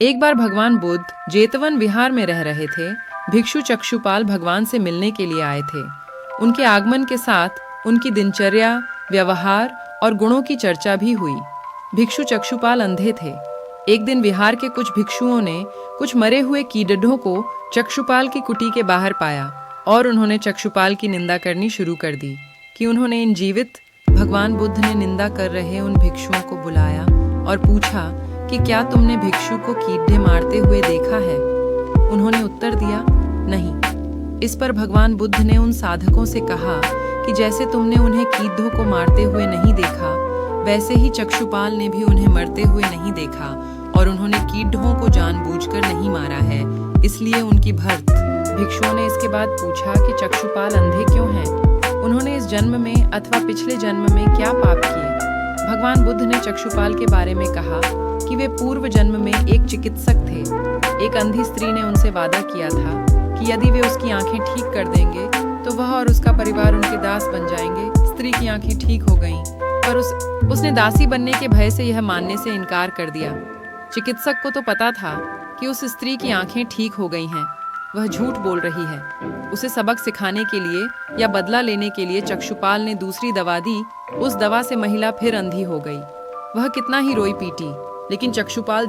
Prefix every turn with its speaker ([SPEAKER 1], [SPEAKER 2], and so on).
[SPEAKER 1] एक बार भगवान बुद्ध जेतवन विहार में रह रहे थे। भिक्षु चक्षुपाल भगवान से मिलने के लिए आए थे। उनके आगमन के साथ उनकी दिनचर्या, व्यवहार और गुणों की चर्चा भी हुई। भिक्षु चक्षुपाल अंधे थे। एक दिन विहार के कुछ भिक्षुओं ने कुछ मरे हुए कीड़ों को चक्षुपाल की कुटी के बाहर पाया और उन्होंने चक्षुपाल की निंदा करनी शुरू कर दी कि उन्होंने इन जीवित। भगवान बुद्ध ने निंदा कर रहे उन भिक्षुओं को बुलाया और पूछा कि क्या तुमने भिक्षु को कीड़े मारते हुए देखा है? उन्होंने उत्तर दिया, नहीं। इस पर भगवान बुद्ध ने उन साधकों से कहा कि जैसे तुमने उन्हें कीड़ों को मारते हुए नहीं देखा, वैसे ही चक्षुपाल ने भी उन्हें मरते हुए नहीं देखा और उन्होंने कीड़ों को जानबूझकर नहीं मारा है, इसलिए उनकी भर्त। भिक्षुओं ने इसके बाद पूछा कि चक्षुपाल अंधे क्यों हैं? उन्होंने इस जन्म में अथवा पिछले जन्म में क्या पाप किए? भगवान बुद्ध ने चक्षुपाल के बारे में कहा कि वे पूर्व जन्म में एक चिकित्सक थे। एक अंधी स्त्री ने उनसे वादा किया था कि यदि वे उसकी आंखें ठीक कर देंगे तो वह और उसका परिवार उनके दास बन जाएंगे। स्त्री की आंखें ठीक हो गईं, पर उसने दासी बनने के भय से यह मानने से इनकार कर दिया। चिकित्सक को तो पता था कि उस स्त्री की आंखें ठीक हो गई हैं, वह झूठ बोल रही है। उसे सबक सिखाने के लिए या बदला लेने के लिए चक्षुपाल ने दूसरी दवा दी। उस दवा से महिला फिर अंधी हो गई। वह कितना ही रोई पीटी, लेकिन चक्षुपाल